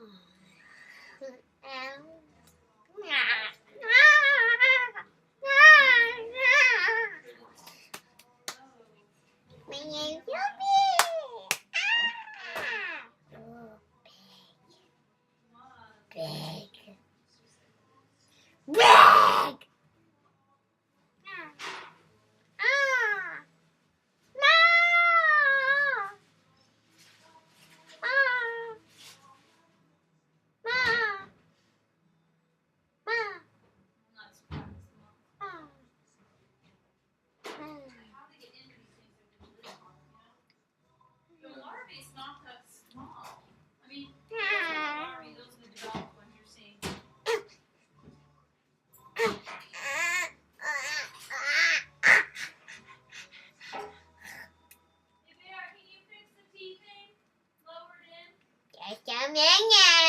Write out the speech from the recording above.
Big. Larvae's not that small. I mean, larvae, those are the developed ones you're seeing. Hey, Bear, can you fix the tea thing? Lower it in? Just a minute.